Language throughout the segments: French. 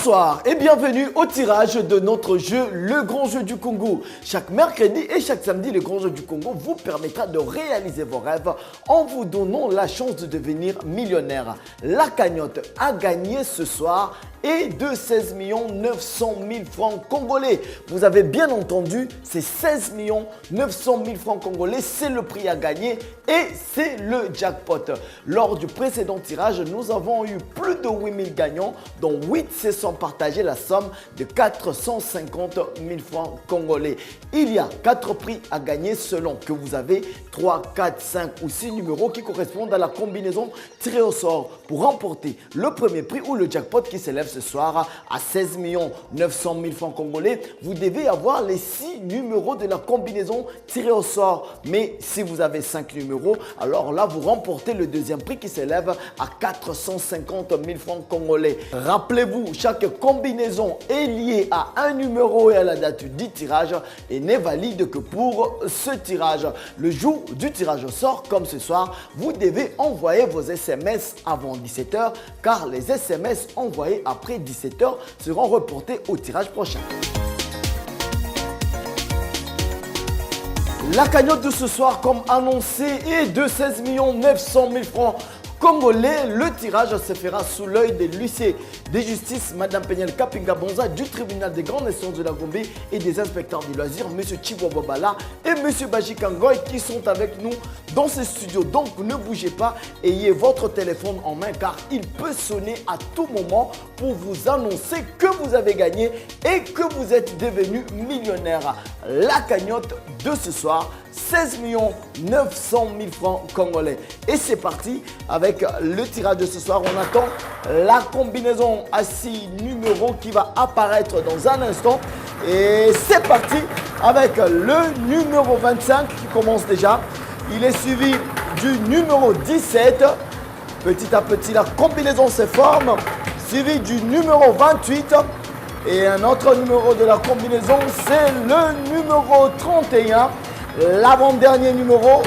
Bonsoir et bienvenue au tirage de notre jeu Le Grand Jeu du Congo. Chaque mercredi et chaque samedi, Le Grand Jeu du Congo vous permettra de réaliser vos rêves en vous donnant la chance de devenir millionnaire. La cagnotte à gagner ce soir est de 16 900 000 francs congolais. Vous avez bien entendu, c'est 16 900 000 francs congolais, c'est le prix à gagner et c'est le jackpot. Lors du précédent tirage, nous avons eu plus de 8 000 gagnants, dont 8 se sont partagés la somme de 450 000 francs congolais. Il y a 4 prix à gagner selon que vous avez 3, 4, 5 ou 6 numéros qui correspondent à la combinaison tirée au sort pour remporter le premier prix ou le jackpot qui s'élève ce soir à 16 900 000 francs congolais. Vous devez avoir les 6 numéros de la combinaison tirée au sort. Mais si vous avez 5 numéros, alors là, vous remportez le deuxième prix qui s'élève à 450 000 francs congolais. Rappelez-vous, chaque combinaison est liée à un numéro et à la date du tirage et n'est valide que pour ce tirage. Le jour du tirage au sort, comme ce soir, vous devez envoyer vos SMS avant 17 h car les SMS envoyés après 17 h seront reportés au tirage prochain. La cagnotte de ce soir, comme annoncé, est de 16 900 000 francs congolais. Le tirage se fera sous l'œil de l'huissier de justice, Madame Peniel Kapinga Bonza, du tribunal des grandes instances de la Gombe et des inspecteurs du loisir, M. Chibo Bobala et M. Baji Kangoy qui sont avec nous dans ce studio. Donc ne bougez pas, ayez votre téléphone en main car il peut sonner à tout moment pour vous annoncer que vous avez gagné et que vous êtes devenu millionnaire. La cagnotte de ce soir, 16 900 000 francs congolais. Et c'est parti avec le tirage de ce soir. On attend la combinaison à 6 numéros qui va apparaître dans un instant. Et c'est parti avec le numéro 25 qui commence déjà. Il est suivi du numéro 17. Petit à petit, la combinaison se forme. Suivi du numéro 28. Et un autre numéro de la combinaison, c'est le numéro 31. L'avant-dernier numéro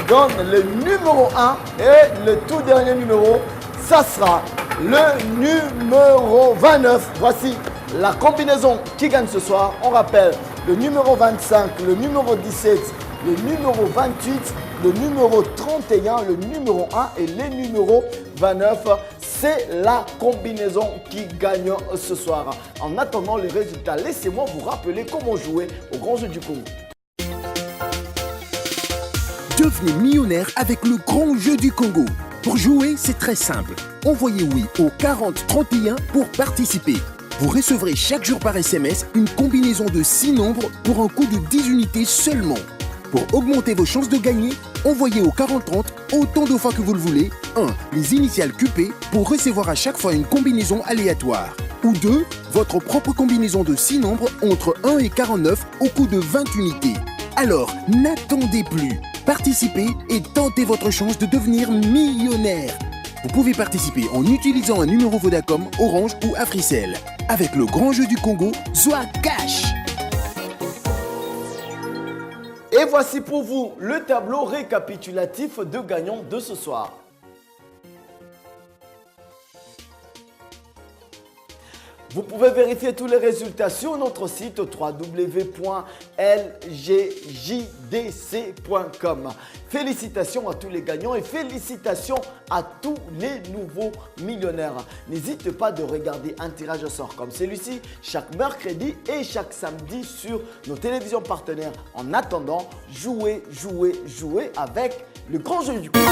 donne le numéro 1 et le tout dernier numéro, ça sera le numéro 29. Voici la combinaison qui gagne ce soir. On rappelle le numéro 25, le numéro 17, le numéro 28, le numéro 31, le numéro 1 et le numéro 29. C'est la combinaison qui gagne ce soir. En attendant les résultats, laissez-moi vous rappeler comment jouer au Grand Jeu du Congo. Devenez millionnaire avec le Grand Jeu du Congo. Pour jouer, c'est très simple. Envoyez oui au 40 31 pour participer. Vous recevrez chaque jour par SMS une combinaison de 6 nombres pour un coût de 10 unités seulement. Pour augmenter vos chances de gagner, envoyez au 40 30 autant de fois que vous le voulez. 1. Les initiales QP pour recevoir à chaque fois une combinaison aléatoire. Ou 2. Votre propre combinaison de 6 nombres entre 1 et 49 au coût de 20 unités. Alors, n'attendez plus. Participez et tentez votre chance de devenir millionnaire. Vous pouvez participer en utilisant un numéro Vodacom, Orange ou Africell. Avec le Grand Jeu du Congo, soit cash. Et voici pour vous le tableau récapitulatif de gagnants de ce soir. Vous pouvez vérifier tous les résultats sur notre site www.lgjdc.com. Félicitations à tous les gagnants et félicitations à tous les nouveaux millionnaires. N'hésitez pas de regarder un tirage au sort comme celui-ci chaque mercredi et chaque samedi sur nos télévisions partenaires. En attendant, jouez avec le Grand Jeu du Congo.